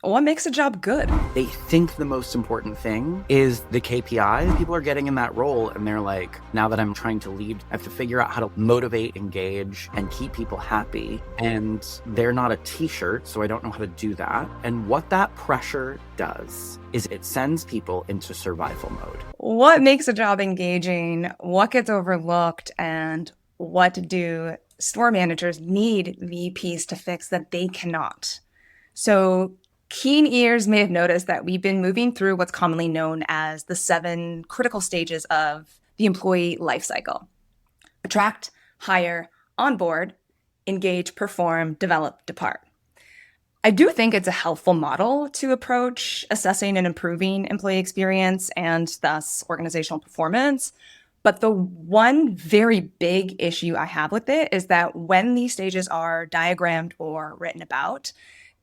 What makes a job good? They think the most important thing is the KPIs. People are getting in that role and they're like, now that I'm trying to lead, I have to figure out how to motivate, engage, and keep people happy. And they're not a t-shirt, so I don't know how to do that. And what that pressure does is it sends people into survival mode. What makes a job engaging? What gets overlooked? And what do store managers need VPs to fix that they cannot? So keen ears may have noticed that we've been moving through what's commonly known as the 7 critical stages of the employee lifecycle: attract, hire, onboard, engage, perform, develop, depart. I do think it's a helpful model to approach assessing and improving employee experience and thus organizational performance. But the one very big issue I have with it is that when these stages are diagrammed or written about,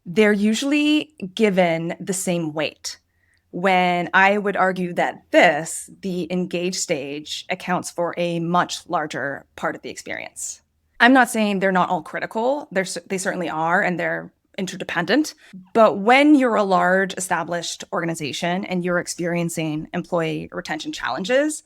they're usually given the same weight. When I would argue that the engaged stage, accounts for a much larger part of the experience. I'm not saying they're not all critical. They certainly are, and they're interdependent. But when you're a large established organization and you're experiencing employee retention challenges,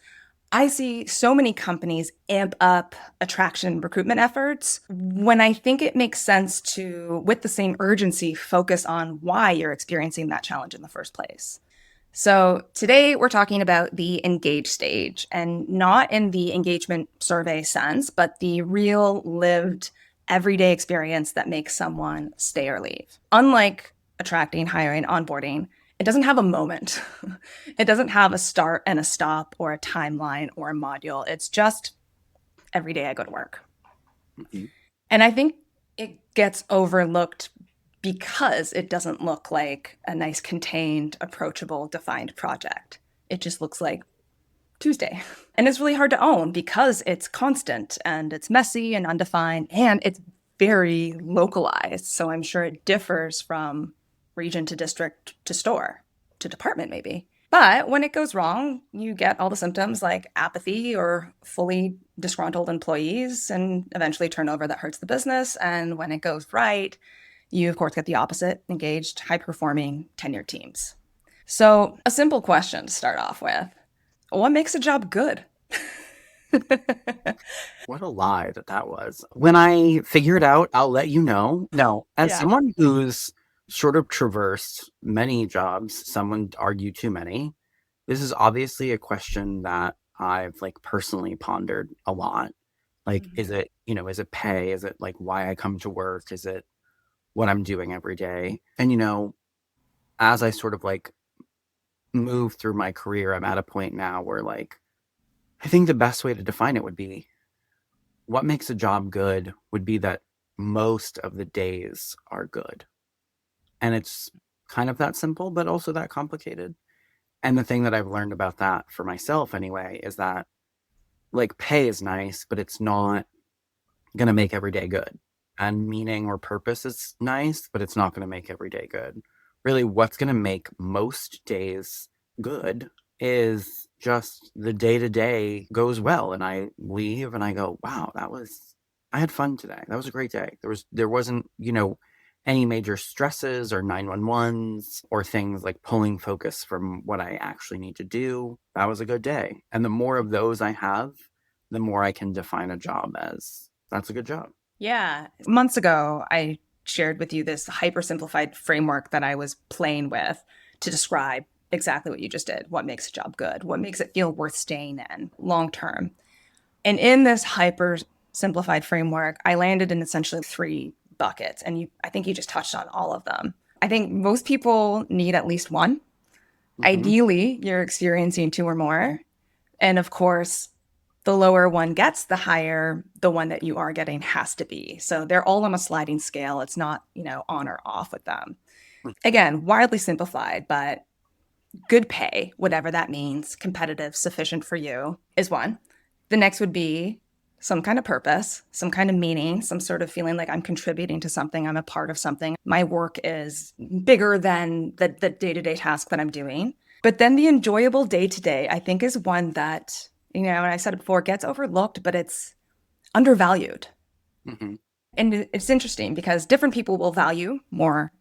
I see so many companies amp up attraction and recruitment efforts when I think it makes sense to, with the same urgency, focus on why you're experiencing that challenge in the first place. So today we're talking about the engage stage, and not in the engagement survey sense, but the real lived everyday experience that makes someone stay or leave. Unlike attracting, hiring, onboarding, it doesn't have a moment. It doesn't have a start and a stop or a timeline or a module. It's just every day I go to work. Mm-hmm. And I think it gets overlooked because it doesn't look like a nice, contained, approachable, defined project. It just looks like Tuesday. And it's really hard to own because it's constant and it's messy and undefined and it's very localized. So I'm sure it differs from region to district to store to department maybe. But when it goes wrong, you get all the symptoms like apathy or fully disgruntled employees and eventually turnover that hurts the business. And when it goes right, you of course get the opposite: engaged, high-performing, tenured teams. So a simple question to start off with: what makes a job good? What a lie that was. When I figure it out, I'll let you know. No, as Yeah. someone who's sort of traversed many jobs, some would argue too many, this is obviously a question that I've like personally pondered a lot. Like, is it, is it pay? Is it like why I come to work? Is it what I'm doing every day? And, as I sort of like move through my career, I'm at a point now where like, I think the best way to define it would be what makes a job good would be that most of the days are good. And it's kind of that simple, but also that complicated. And the thing that I've learned about that for myself anyway is that like pay is nice, but it's not going to make every day good. And meaning or purpose is nice, but it's not going to make every day good. Really, what's going to make most days good is just the day-to-day goes well, and I leave and I go, wow, I had fun today. That was a great day. There wasn't, any major stresses or 911s or things like pulling focus from what I actually need to do. That was a good day. And the more of those I have, the more I can define a job as that's a good job. Yeah. Months ago, I shared with you this hyper simplified framework that I was playing with to describe exactly what you just did. What makes a job good? What makes it feel worth staying in long term? And in this hyper simplified framework, I landed in essentially 3 buckets. And I think you just touched on all of them. I think most people need at least one. Mm-hmm. Ideally, you're experiencing 2 or more. And of course, the lower one gets, the higher the one that you are getting has to be. So they're all on a sliding scale. It's not, on or off with them. Again, wildly simplified, but good pay, whatever that means, competitive, sufficient for you, is one. The next would be some kind of purpose, some kind of meaning, some sort of feeling like I'm contributing to something, I'm a part of something. My work is bigger than the day-to-day task that I'm doing. But then the enjoyable day-to-day, I think, is one that, and I said it before, gets overlooked, but it's undervalued. Mm-hmm. And it's interesting because different people will value more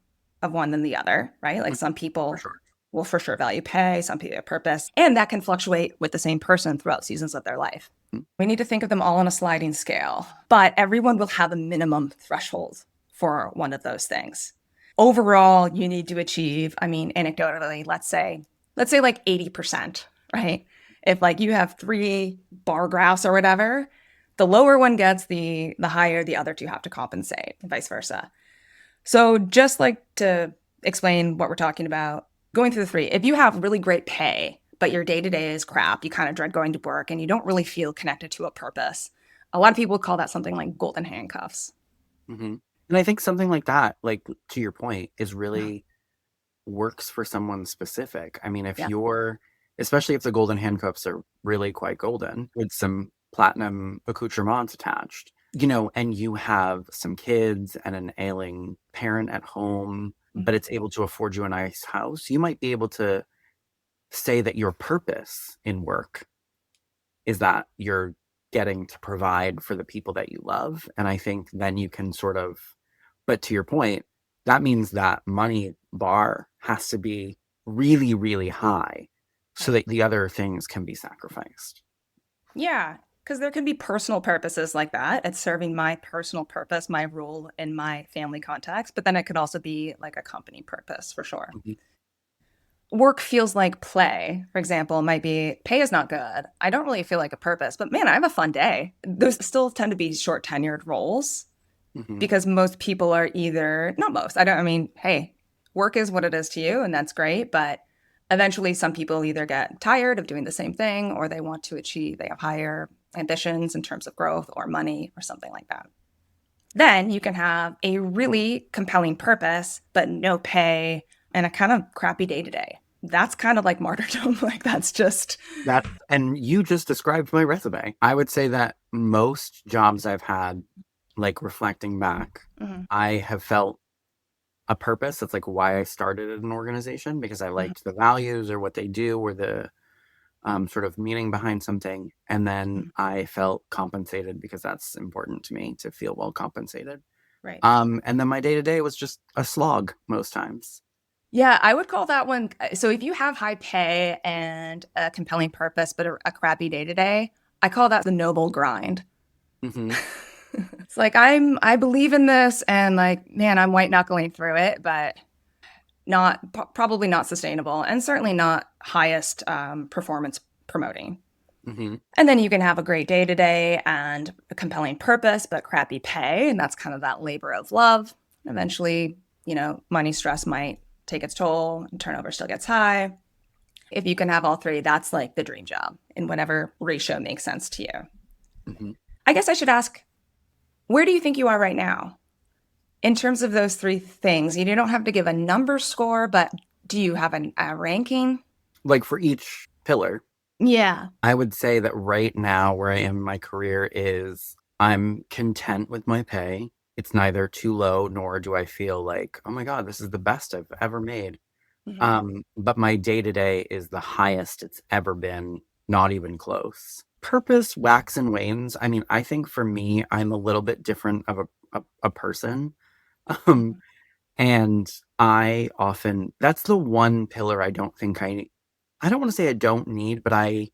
of one than the other, right? Like some For people sure. will for sure value pay, some people purpose, and that can fluctuate with the same person throughout seasons of their life. Mm. We need to think of them all on a sliding scale, but everyone will have a minimum threshold for one of those things. Overall, you need to achieve, I mean, anecdotally, let's say like 80%, right? If like you have 3 bar graphs or whatever, the lower one gets, the higher the other two have to compensate, and vice versa. So just like to explain what we're talking about, going through the 3, if you have really great pay, but your day-to-day is crap, you kind of dread going to work and you don't really feel connected to a purpose, a lot of people call that something like golden handcuffs. Mm-hmm. And I think something like that, like to your point, is really works for someone specific. I mean, if Yeah. you're, especially if the golden handcuffs are really quite golden with some platinum accoutrements attached, and you have some kids and an ailing parent at home, but it's able to afford you a nice house, you might be able to say that your purpose in work is that you're getting to provide for the people that you love. And I think then you can sort of, but to your point, that means that money bar has to be really, really high so that the other things can be sacrificed. Yeah, because there can be personal purposes like that. It's serving my personal purpose, my role in my family context, but then it could also be like a company purpose for sure. Mhm. Work feels like play, for example, might be pay is not good. I don't really feel like a purpose, but man, I have a fun day. Those still tend to be short tenured roles Mhm. because most people are either, not most, I mean, hey, work is what it is to you, and that's great. But eventually, some people either get tired of doing the same thing or they want to achieve, they have higher ambitions in terms of growth or money or something like that. Then you can have a really compelling purpose, but no pay and a kind of crappy day to day. That's kind of like martyrdom. Like, that's just, That and you just described my resume. I would say that most jobs I've had, like reflecting back, mhm, I have felt a purpose. That's like why I started at an organization, because I mhm, liked the values or what they do or the sort of meaning behind something. And then mhm. I felt compensated because that's important to me to feel well compensated. Right. And then my day to day was just a slog most times. Yeah, I would call that one. So if you have high pay and a compelling purpose, but a crappy day to day, I call that the noble grind. Hmm. It's like I believe in this, and like man, I'm white knuckling through it, but probably not sustainable, and certainly not highest performance promoting. Hmm. And then you can have a great day to day and a compelling purpose, but crappy pay, and that's kind of that labor of love. Eventually, money stress might take its toll, and turnover still gets high. If you can have all 3, that's like the dream job in whatever ratio makes sense to you. Hmm. I guess I should ask, where do you think you are right now in terms of those 3 things? You don't have to give a number score, but do you have a ranking? Like for each pillar, Yeah. I would say that right now, where I am in my career, is I'm content with my pay. It's neither too low nor do I feel like, oh my God, this is the best I've ever made. Mhm. But my day to day is the highest it's ever been, not even close. Purpose wax and wanes. I mean, I think for me, I'm a little bit different of a person. Um, Mhm. and I often, that's the one pillar I don't think I don't want to say I don't need, but I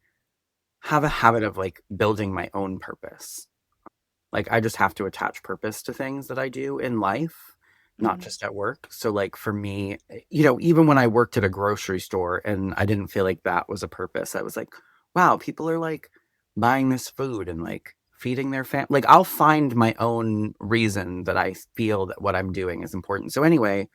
have a habit of like building my own purpose. Like I just have to attach purpose to things that I do in life, not Mhm. just at work. So like for me, even when I worked at a grocery store and I didn't feel like that was a purpose, I was like, wow, people are like buying this food and like feeding their family. Like I'll find my own reason that I feel that what I'm doing is important. So anyway,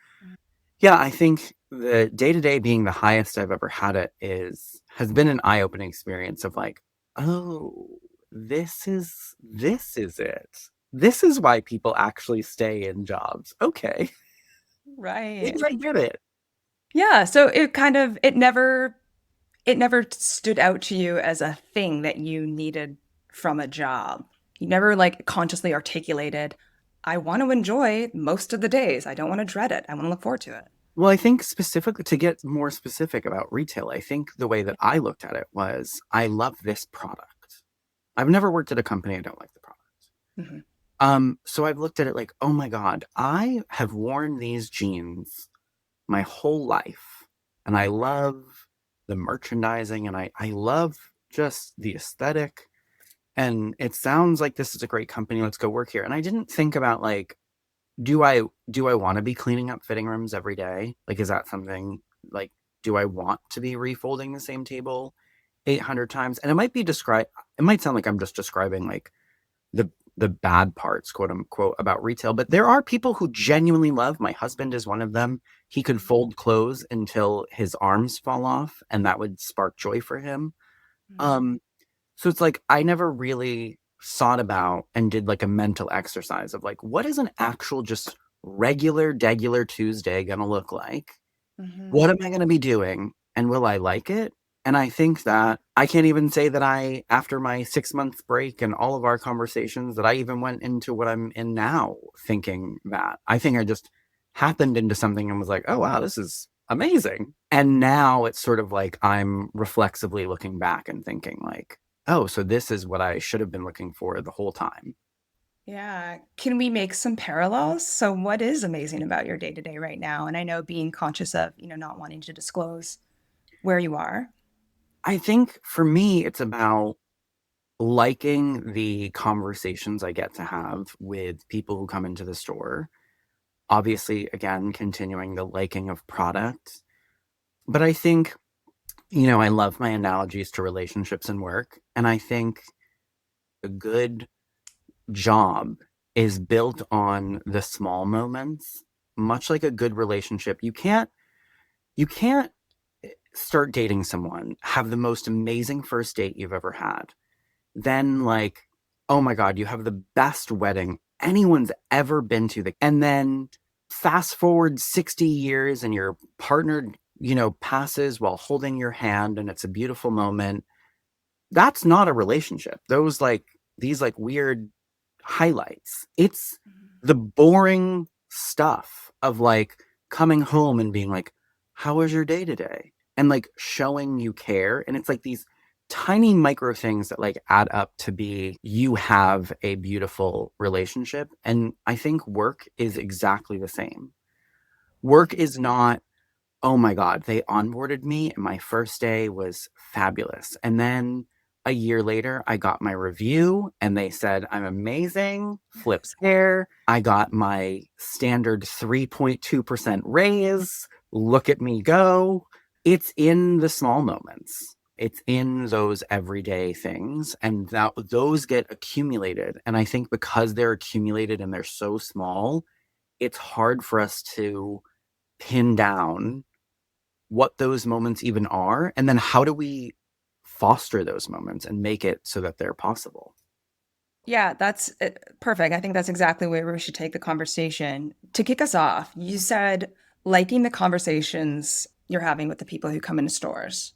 yeah, I think the day to day being the highest I've ever had it has been an eye opening experience of like, oh, this is it. This is why people actually stay in jobs. Okay, Right. maybe I get it. Yeah, so it never stood out to you as a thing that you needed from a job. You never like consciously articulated, I want to enjoy most of the days. I don't want to dread it. I want to look forward to it. Well, I think specifically to get more specific about retail, I think the way that I looked at it was I love this product. I've never worked at a company I don't like the product. Mhm. So I've looked at it like, oh my God, I have worn these jeans my whole life, and I love the merchandising, and I love just the aesthetic, and it sounds like this is a great company. Let's go work here. And I didn't think about like, do I want to be cleaning up fitting rooms every day? Like, is that something like, do I want to be refolding the same table 800 times? And it might sound like I'm just describing like the the bad parts, quote unquote, about retail, but there are people who genuinely love. My husband is one of them. He could fold clothes until his arms fall off, and that would spark joy for him. Mhm. Um, so it's like I never really thought about and did like a mental exercise of like, what is an actual just regular, degular Tuesday gonna look like? What Mhm. am I gonna be doing? And will I like it? And I think that I can't even say that after my 6 month break and all of our conversations, that I even went into what I'm in now thinking that. I think I just happened into something and was like, oh, wow, this is amazing. And now it's sort of like I'm reflexively looking back and thinking, like, oh, so this is what I should have been looking for the whole time. Yeah. Can we make some parallels? So what is amazing about your day-to-day right now? And I know being conscious of, not wanting to disclose where you are. I think for me, it's about liking the conversations I get to have with people who come into the store. Obviously, again, continuing the liking of product. But I think, I love my analogies to relationships and work. And I think a good job is built on the small moments, much like a good relationship. You can't start dating someone, have the most amazing first date you've ever had, then like, oh my god, you have the best wedding anyone's ever been to, and then fast forward 60 years and your partner passes while holding your hand, and it's a beautiful moment. That's not a relationship. Those like these like weird highlights. It's Mhm. the boring stuff of like coming home and being like, how was your day today? And like showing you care. And it's like these tiny micro things that like add up to be you have a beautiful relationship. And I think work is exactly the same. Work Mhm. is not, oh my god, they onboarded me and my first day was fabulous. And then a year later, I got my review and they said, I'm amazing, flips hair. I got my standard 3.2% raise. Look at me go. It's in the small moments. It's in those everyday things, and that those get accumulated. And I think because they're accumulated and they're so small, it's hard for us to pin down what those moments even are, and then how do we foster those moments and make it so that they're possible. Yeah, that's perfect. I think that's exactly where we should take the conversation. To kick us off, you said liking the conversations you're having with the people who come into stores.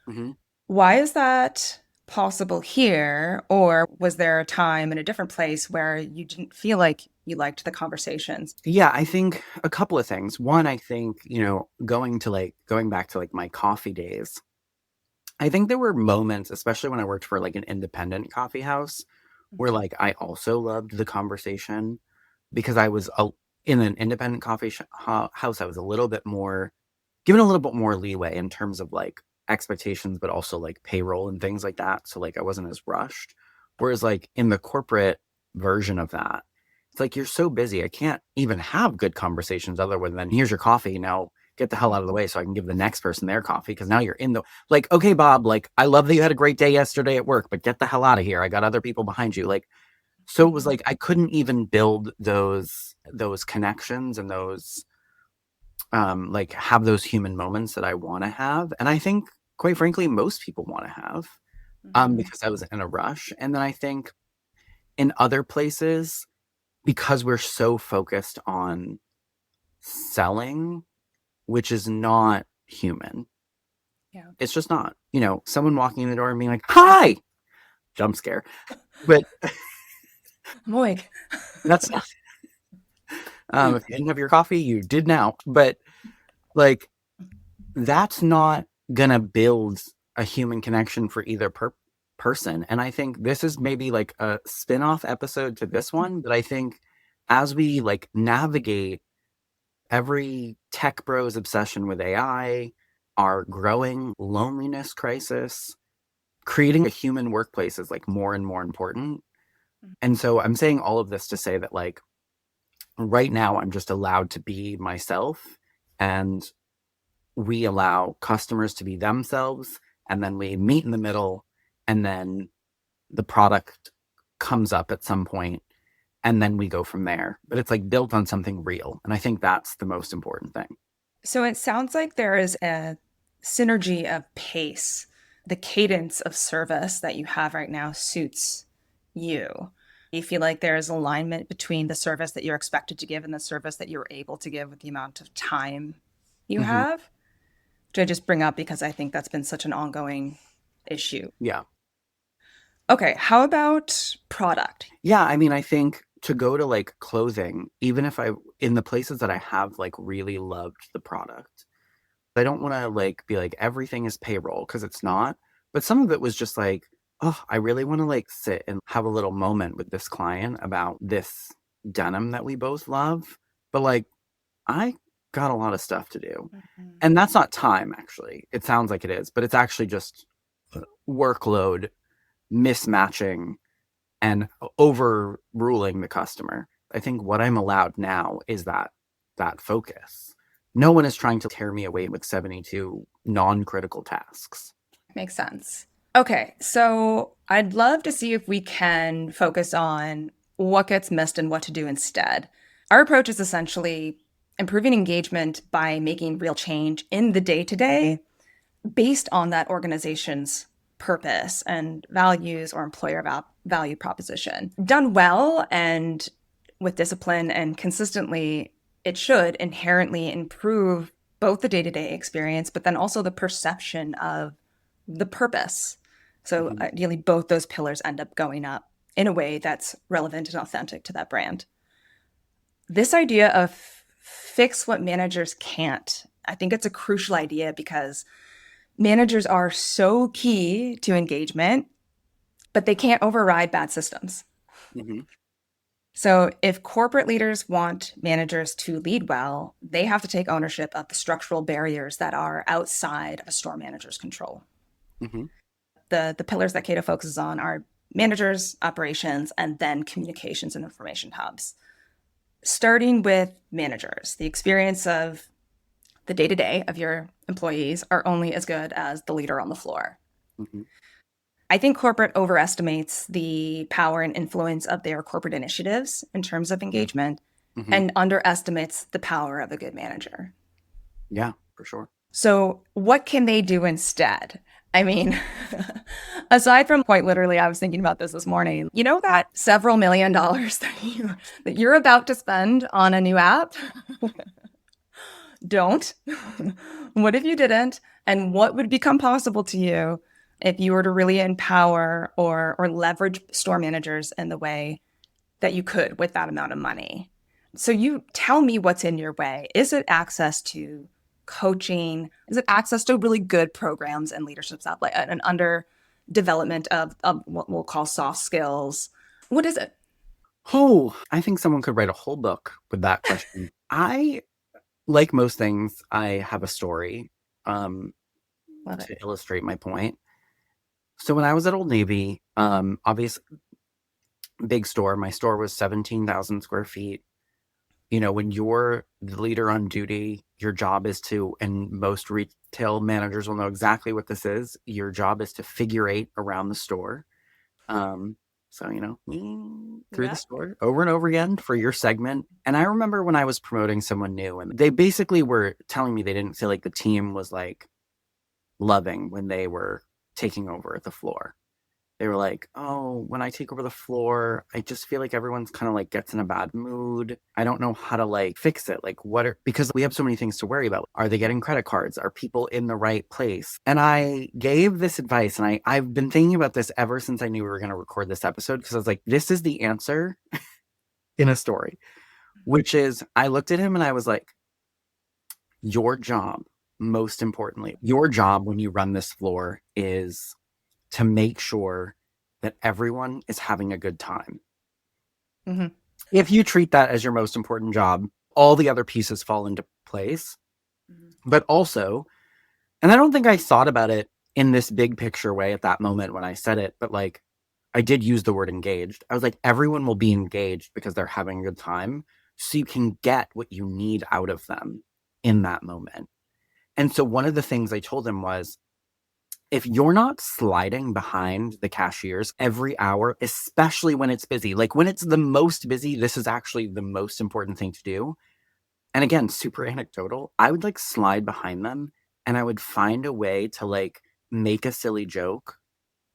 Mhm. Why is that possible here? Or was there a time in a different place where you didn't feel like you liked the conversations? Yeah, I think a couple of things. One, I think, going back to like my coffee days, I think there were moments, especially when I worked for like an independent coffee house, where Mhm. like I also loved the conversation because in an independent house. I was a little bit more given a little bit more leeway in terms of like expectations, but also like payroll and things like that. So like I wasn't as rushed. Whereas like in the corporate version of that, it's like you're so busy. I can't even have good conversations other than here's your coffee. Now get the hell out of the way so I can give the next person their coffee. Cause now you're in the like, okay, Bob, like I love that you had a great day yesterday at work, but get the hell out of here. I got other people behind you. Like, so it was Mhm. like I couldn't even build those connections and those like have those human moments that I want to have. And I think, quite frankly, most people want to have, Mhm. because I was in a rush. And then I think in other places, because we're so focused on selling, which is not human, Yeah. it's just not, someone walking in the door and being like, hi, jump scare. But I'm awake. that's not, if you didn't have your coffee, you did now. But like, that's not gonna build a human connection for either person. And I think this is maybe like a spin-off episode to this one, but I think as we like navigate every tech bro's obsession with AI, our growing loneliness crisis, creating a human workplace is like more and more important. And so I'm saying all of this to say that like right now I'm just allowed to be myself, and we allow customers to be themselves, and then we meet in the middle, and then the product comes up at some point, and then we go from there. But it's like built on something real. And I think that's the most important thing. So it sounds like there is a synergy of pace. The cadence of service that you have right now suits you. You feel like there is alignment between the service that you're expected to give and the service that you're able to give with the amount of time you Mm-hmm. have, which I just bring up because I think that's been such an ongoing issue. Yeah. Okay, how about product? Yeah. I mean, I think to go to like clothing, even if in the places that I have like really loved the product, I don't want to like be like everything is payroll, because it's not. But some of it was just like, oh, I really want to like sit and have a little moment with this client about this denim that we both love. But like, I got a lot of stuff to do. Mhm. And that's not time, actually. It sounds like it is, but it's actually just workload mismatching and overruling the customer. I think what I'm allowed now is that focus. No one is trying to tear me away with 72 non-critical tasks. Makes sense. Okay, so I'd love to see if we can focus on what gets missed and what to do instead. Our approach is essentially improving engagement by making real change in the day to day based on that organization's purpose and values or employer value proposition. Done well and with discipline and consistently, it should inherently improve both the day to day experience, but then also the perception of the purpose. So, Mhm. ideally, both those pillars end up going up in a way that's relevant and authentic to that brand. This idea of fix what managers can't, I think it's a crucial idea because managers are so key to engagement, but they can't override bad systems. Mhm. So, if corporate leaders want managers to lead well, they have to take ownership of the structural barriers that are outside of a store manager's control. Mhm. The pillars that Cato focuses on are managers, operations, and then communications and information hubs. Starting with managers, the experience of the day to day of your employees are only as good as the leader on the floor. Mhm. I think corporate overestimates the power and influence of their corporate initiatives in terms of engagement Mhm. and underestimates the power of a good manager. Yeah, for sure. So, what can they do instead? I mean, aside from quite literally, I was thinking about this morning. You know that several $1 million that you're about to spend on a new app? Don't. What if you didn't? And what would become possible to you if you were to really empower or leverage store managers in the way that you could with that amount of money? So you tell me what's in your way. Is it access to coaching? Is it access to really good programs and leadership stuff, like an under development of what we'll call soft skills? What is it? Oh, I think someone could write a whole book with that question. I, like most things, I have a story um, Love it. to illustrate my point. So when I was at Old Navy, obviously big store, my store was 17,000 square feet. You know, when you're the leader on duty, your job is to, and most retail managers will know exactly what this is. Your job is to figure eight around the store. Um, so, you know, through the Yeah. store over and over again for your segment. And I remember when I was promoting someone new, and they basically were telling me they didn't feel like the team was like loving when they were taking over the floor. They were like, "Oh, when I take over the floor, I just feel like everyone's kind of like gets in a bad mood. I don't know how to like fix it. Like, because we have so many things to worry about. Are they getting credit cards? Are people in the right place?" And I gave this advice, and I've been thinking about this ever since I knew we were going to record this episode, because I was like, this is the answer in a story, which is I looked at him and I was like, your job, most importantly, your job when you run this floor is to make sure that everyone is having a good time. Hmm. If you treat that as your most important job, all the other pieces fall into place. Mhm. But also, and I don't think I thought about it in this big picture way at that moment when I said it, but like I did use the word engaged. I was like, everyone will be engaged because they're having a good time. So you can get what you need out of them in that moment. And so one of the things I told him was, if you're not sliding behind the cashiers every hour, especially when it's busy, like when it's the most busy, this is actually the most important thing to do. And again, super anecdotal, I would like slide behind them and I would find a way to like make a silly joke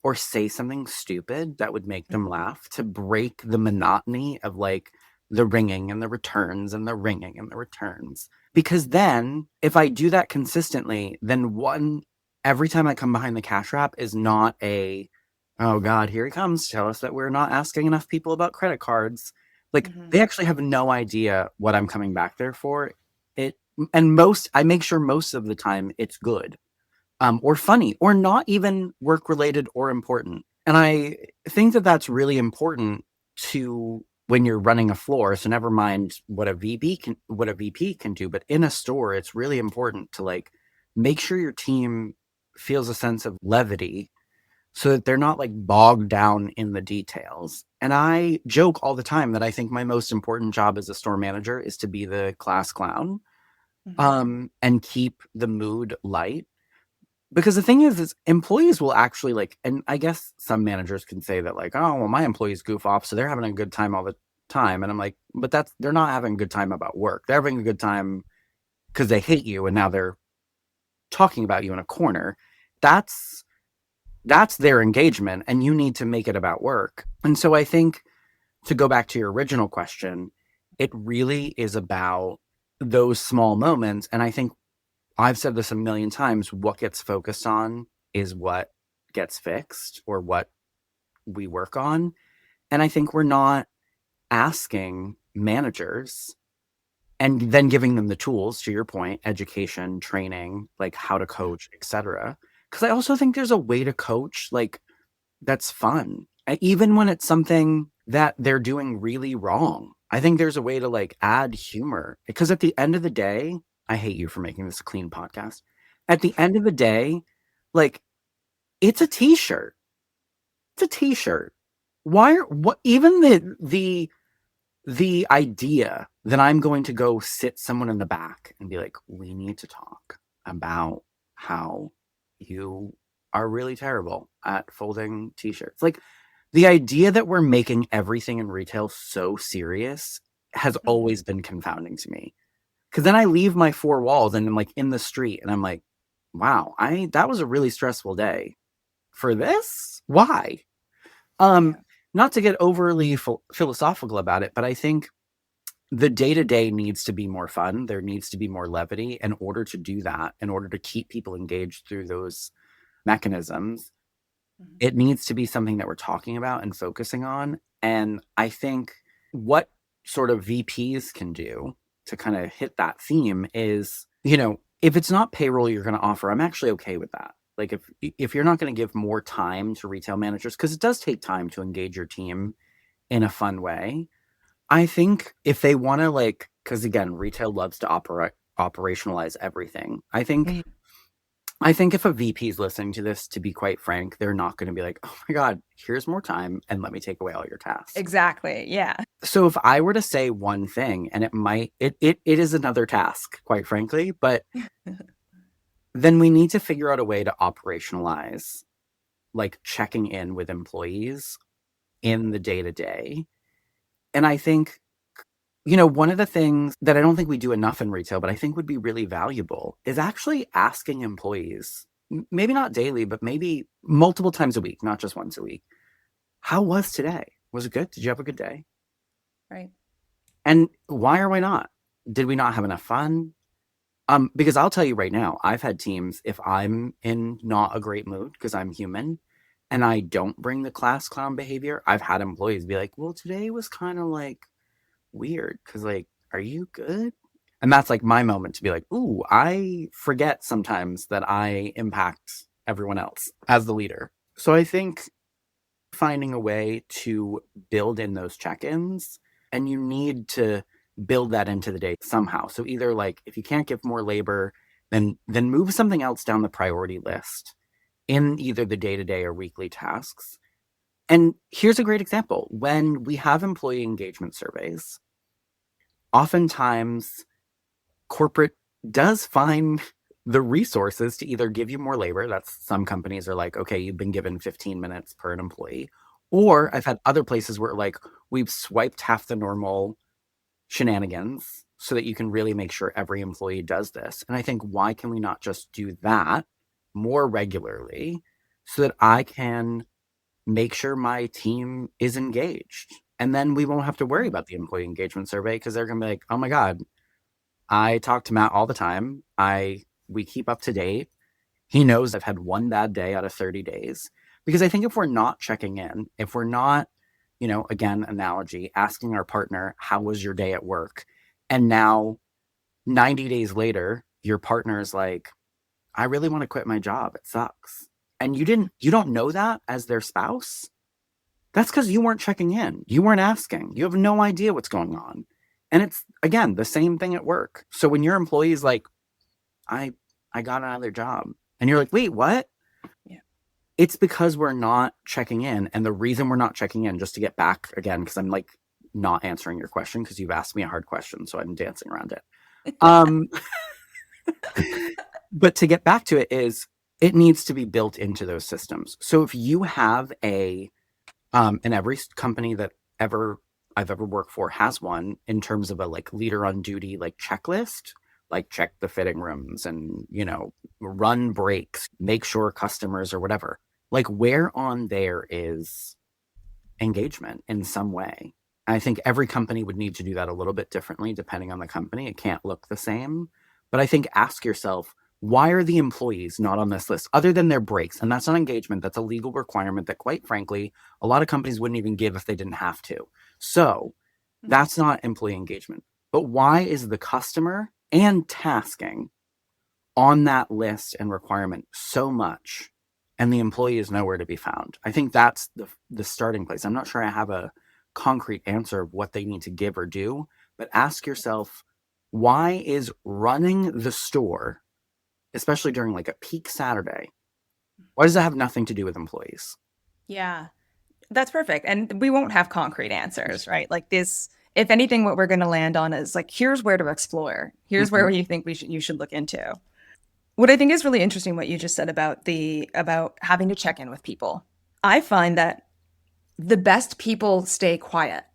or say something stupid that would make them laugh to break the monotony of like the ringing and the returns and the ringing and the returns. Because then if I do that consistently, then every time I come behind the cash wrap is not a, oh God, here he comes. Tell us that we're not asking enough people about credit cards. Like Mhm. they actually have no idea what I'm coming back there for. It and I make sure most of the time it's good, or funny, or not even work related or important. And I think that that's really important to when you're running a floor. So never mind what a VP can do, but in a store, it's really important to like make sure your team feels a sense of levity so that they're not like bogged down in the details. And I joke all the time that I think my most important job as a store manager is to be the class clown, Mhm. and keep the mood light, because the thing is employees will actually like, and I guess some managers can say that like, oh, well, my employees goof off, so they're having a good time all the time. And I'm like, but they're not having a good time about work. They're having a good time because they hate you and now they're talking about you in a corner. That's that's their engagement, and you need to make it about work. And so I think, to go back to your original question, it really is about those small moments. And I think I've said this a million times, what gets focused on is what gets fixed or what we work on. And I think we're not asking managers and then giving them the tools, to your point, education, training, like how to Yeah. coach, etc. Because I also think there's a way to coach like that's fun. Even when it's something that they're doing really wrong. I think there's a way to like add humor, because at the end of the day, I hate you for making this a clean podcast. At the end of the day, like it's a t-shirt. It's a t-shirt. What even the idea that I'm going to go sit someone in the back and be like, we need to talk about how you are really terrible at folding t-shirts. Like the idea that we're making everything in retail so serious has Mhm. always been confounding to me. Cause then I leave my four walls and I'm like in the street and I'm like, wow, that was a really stressful day for this. Why? Um, Yeah. Not to get overly philosophical about it, but I think the day to day needs to be more fun. There needs to be more levity in order to do that, in order to keep people engaged through those mechanisms. Mhm. It needs to be something that we're talking about and focusing on. And I think what sort of VPs can do to kind of hit that theme is, if it's not payroll you're going to offer, I'm actually okay with that. Like if you're not going to give more time to retail managers, because it does take time to engage your team in a fun way. I think if they want to like, because again, retail loves to operationalize everything. Mhm. I think if a VP is listening to this, to be quite frank, they're not going to be like, oh my God, here's more time and let me take away all your tasks. Exactly. Yeah. So if I were to say one thing, and it is another task, quite frankly, but then we need to figure out a way to operationalize like checking in with employees in the day to day. And I think, one of the things that I don't think we do enough in retail, but I think would be really valuable is actually asking employees, maybe not daily, but maybe multiple times a week, not just once a week. How was today? Was it good? Did you have a good day? Right. And why or why not? Did we not have enough fun? Because I'll tell you right now, I've had teams, if I'm in not a great mood because I'm human and I don't bring the class clown behavior, I've had employees be like, well, today was kind of like weird because like, are you good? And that's like my moment to be like, ooh, I forget sometimes that I impact everyone else as the leader. So I think finding a way to build in those check-ins, and you need to build that into the day somehow. So either like if you can't give more labor, then move something else down the priority list in either the day-to-day or weekly tasks. And here's a great example. When we have employee engagement surveys, oftentimes corporate does find the resources to either give you more labor. That's some companies are like, okay, you've been given 15 minutes per an employee. Or I've had other places where like we've swiped half the normal shenanigans so that you can really make sure every employee does this. And I think, why can we not just do that more regularly so that I can make sure my team is engaged? And then we won't have to worry about the employee engagement survey because they're going to be like, oh my God, I talk to Matt all the time. We keep up to date. He knows I've had one bad day out of 30 days. Because I think if we're not checking in, if we're not, again, analogy, asking our partner, how was your day at work? And now 90 days later, your partner is like, I really want to quit my job. It sucks. And you don't know that as their spouse. That's because you weren't checking in. You weren't asking. You have no idea what's going on. And it's, again, the same thing at work. So when your employee is like, I I got another job, and you're like, wait, what? Yeah. It's because we're not checking in. And the reason we're not checking in, just to get back again, because I'm like not answering your question because you've asked me a hard question, so I'm dancing around it. Um, but to get back to it is, it needs to be built into those systems. So if you have and every company that I've ever worked for has one, in terms of a like leader on duty, like checklist, like check the fitting rooms and, run breaks, make sure customers or whatever. Like, where on there is engagement in some way? I think every company would need to do that a little bit differently depending on the company. It can't look the same. But I think, ask yourself, why are the employees not on this list other than their breaks? And that's not engagement. That's a legal requirement that, quite frankly, a lot of companies wouldn't even give if they didn't have to. So that's not employee engagement. But why is the customer and tasking on that list and requirement so much, and the employee is nowhere to be found? I think that's the starting place. I'm not sure I have a concrete answer of what they need to give or do, but ask yourself, why is running the store, especially during like a peak Saturday, why does that have nothing to do with employees? Yeah. That's perfect. And we won't have concrete answers, right? Like this, if anything, what we're going to land on is like, here's where to explore. Here's Mm-hmm. where you think you should look into. What I think is really interesting, what you just said about having to check in with people. I find that the best people stay quiet,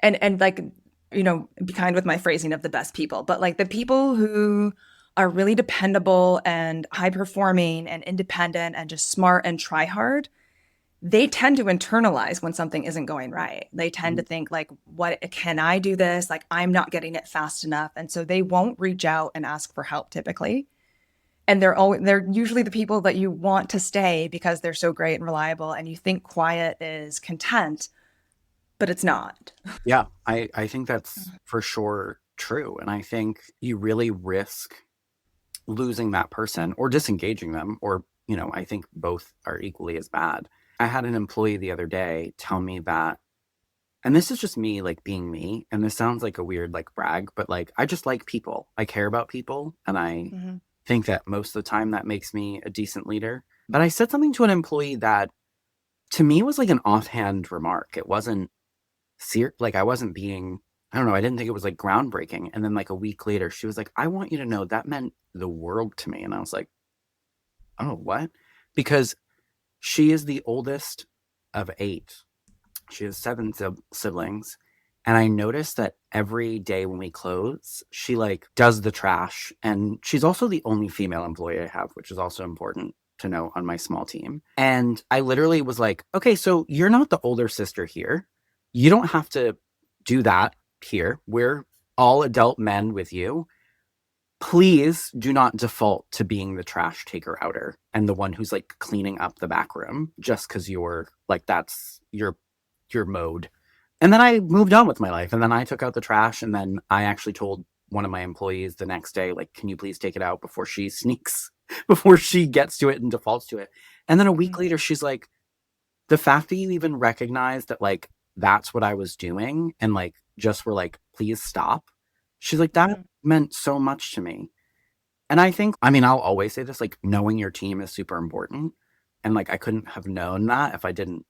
and like, be kind with my phrasing of the best people, but like the people who are really dependable and high performing and independent and just smart and try hard, they tend to internalize when something isn't going right. They tend to think like, what can I do this? Like, I'm not getting it fast enough. And so they won't reach out and ask for help typically. And they're usually the people that you want to stay because they're so great and reliable, and you think quiet is content, but it's not. Yeah, I think that's for sure true. And I think you really risk losing that person or disengaging them, or, I think both are equally as bad. I had an employee the other day tell me that, and this is just me, like being me, and this sounds like a weird like brag, but like, I just like people. I care about people, and I Mm-hmm. think that most of the time that makes me a decent leader. But I said something to an employee that to me was like an offhand remark. It wasn't like, I wasn't being, I don't know, I didn't think it was like groundbreaking. And then like a week later, she was like, I want you to know that meant the world to me. And I was like, oh, what? Because she is the oldest of 8. She has 7 siblings. And I noticed that every day when we close, she like does the trash. And she's also the only female employee I have, which is also important to know on my small team. And I literally was like, okay, so you're not the older sister here. You don't have to do that here. We're all adult men with you. Please do not default to being the trash taker outer and the one who's like cleaning up the back room just because you're like, that's your mode. And then I moved on with my life, and then I took out the trash, and then I actually told one of my employees the next day, like, can you please take it out before she sneaks, before she gets to it and defaults to it. And then a week later, she's like, the fact that you even recognize that, like, that's what I was doing, and like just were like, please stop. She's like, that Mhm. meant so much to me. And I think, I mean, I'll always say this, like, knowing your team is super important. And like, I couldn't have known that if I didn't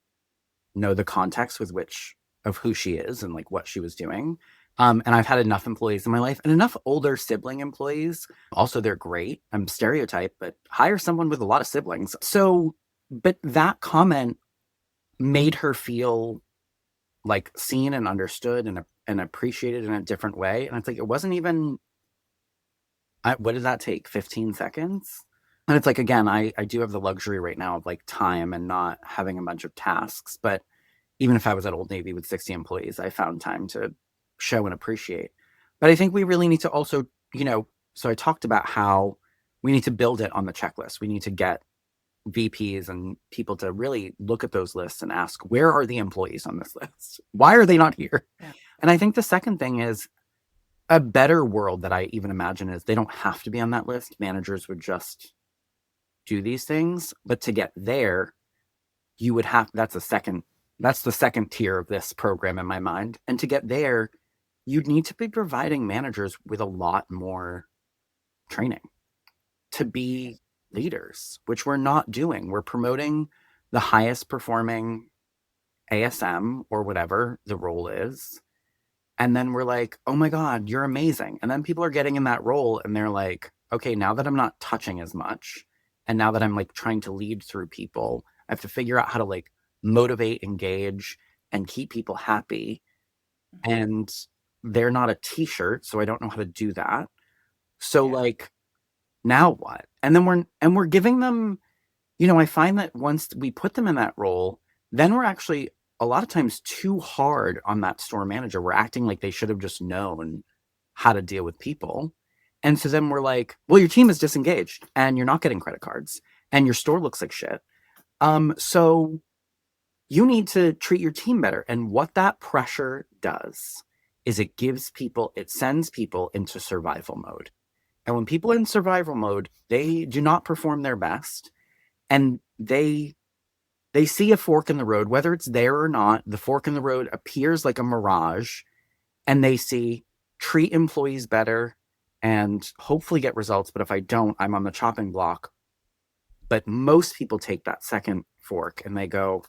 know the context with which of who she is and like what she was doing. And I've had enough employees in my life and enough older sibling employees. Also, they're great. I'm stereotyped, but hire someone with a lot of siblings. So, but that comment made her feel like seen and understood and appreciated in a different way. And it's like, it wasn't even, what did that take? 15 seconds? And it's like, again, I do have the luxury right now of like time and not having a bunch of tasks. But even if I was at Old Navy with 60 employees, I found time to show and appreciate. But I think we really need to also, so I talked about how we need to build it on the checklist. We need to get VPs and people to really look at those lists and ask, where are the employees on this list? Why are they not here? Yeah. And I think the second thing is a better world that I even imagine is they don't have to be on that list. Managers would just do these things. But to get there, you would have, that's the second tier of this program in my mind. And to get there, you'd need to be providing managers with a lot more training to be leaders, which we're not doing. We're promoting the highest performing ASM or whatever the role is. And then we're like, oh my God, you're amazing. And then people are getting in that role and they're like, okay, now that I'm not touching as much, and now that I'm like trying to lead through people, I have to figure out how to like motivate, engage, and keep people happy. And they're not a t-shirt, so I don't know how to do that. So Yeah. like, now what? And then we're giving them, I find that once we put them in that role, then we're actually a lot of times too hard on that store manager. We're acting like they should have just known how to deal with people. And so then we're like, well, your team is disengaged and you're not getting credit cards and your store looks like shit. So you need to treat your team better. And what that pressure does is it sends people into survival mode. And when people are in survival mode, they do not perform their best and they see a fork in the road, whether it's there or not. The fork in the road appears like a mirage, and they see treat employees better and hopefully get results. But if I don't, I'm on the chopping block. But most people take that second fork and they go,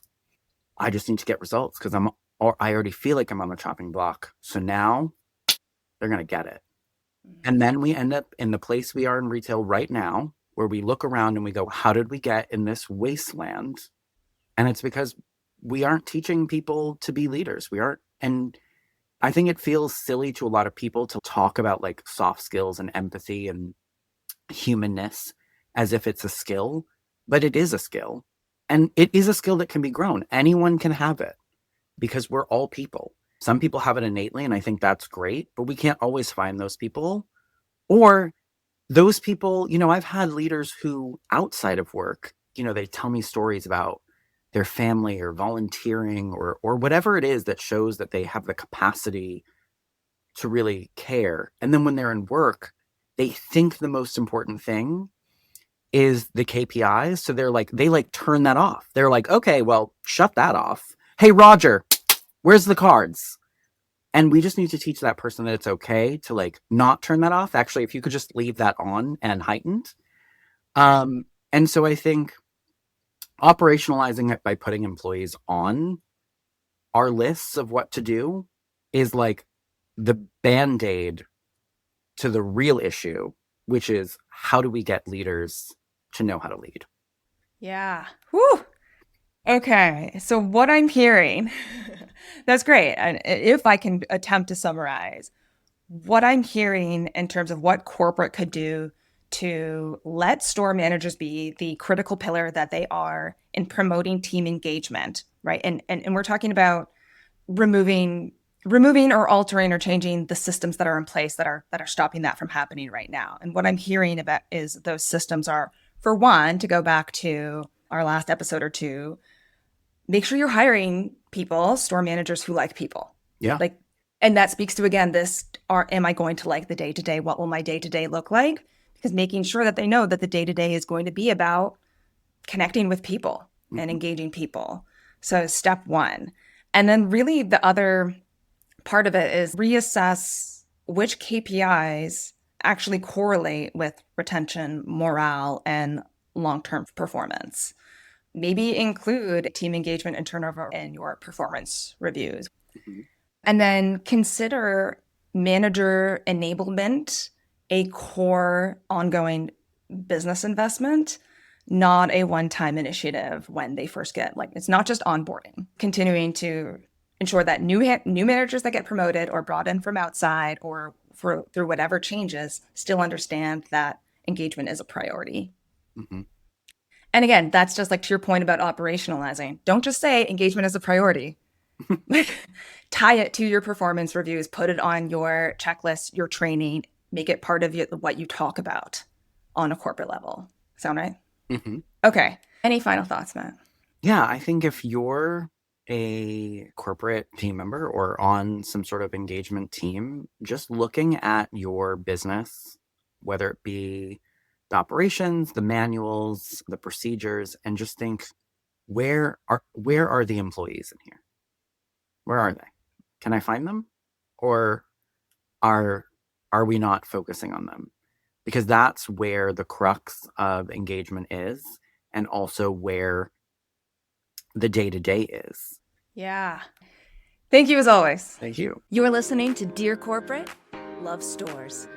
I just need to get results because I already feel like I'm on the chopping block. So now they're going to get it. And then we end up in the place we are in retail right now, where we look around and we go, how did we get in this wasteland? And it's because we aren't teaching people to be leaders. We aren't. And I think it feels silly to a lot of people to talk about like soft skills and empathy and humanness as if it's a skill, but it is a skill. And it is a skill that can be grown. Anyone can have it because we're all people. Some people have it innately, and I think that's great, but we can't always find those people. Or those people, I've had leaders who outside of work, they tell me stories about their family or volunteering or whatever it is that shows that they have the capacity to really care. And then when they're in work, they think the most important thing is the KPIs. So they like turn that off. They're like, okay, well, shut that off. Hey, Roger, where's the cards? And we just need to teach that person that it's okay to like not turn that off. Actually, if you could just leave that on and heightened. And so I think operationalizing it by putting employees on our lists of what to do is like the band-aid to the real issue, which is how do we get leaders to know how to lead? Yeah. Whew. Okay. So what I'm hearing, that's great. And if I can attempt to summarize, what I'm hearing in terms of what corporate could do to let store managers be the critical pillar that they are in promoting team engagement, right? And we're talking about removing or altering or changing the systems that are in place that are stopping that from happening right now. And what I'm hearing about is those systems are, for one, to go back to our last episode or two, make sure you're hiring people, store managers who like people. Yeah. Like, and that speaks to, again, am I going to like the day to day? What will my day to day look like? Because making sure that they know that the day to day is going to be about connecting with people and Mm-hmm. engaging people. So step one. And then really the other part of it is reassess which KPIs actually correlate with retention, morale, and long-term performance. Maybe include team engagement and turnover in your performance reviews. Mhm. And then consider manager enablement a core ongoing business investment, not a one-time initiative when they first get, like, it's not just onboarding. Continuing to ensure that new managers that get promoted or brought in from outside or through whatever changes still understand that engagement is a priority. Mm-hmm. And again, that's just like to your point about operationalizing. Don't just say engagement is a priority. Tie it to your performance reviews, put it on your checklist, your training, make it part of what you talk about on a corporate level. Sound right? Mm-hmm. Okay. Any final thoughts, Matt? Yeah, I think if you're a corporate team member or on some sort of engagement team, just looking at your business, whether it be the operations, the manuals, the procedures, and just think, where are the employees in here? Where are they? Can I find them? Or are we not focusing on them? Because that's where the crux of engagement is, and also where the day-to-day is. Yeah. Thank you as always. Thank you. You're listening to Dear Corporate, Love Stores.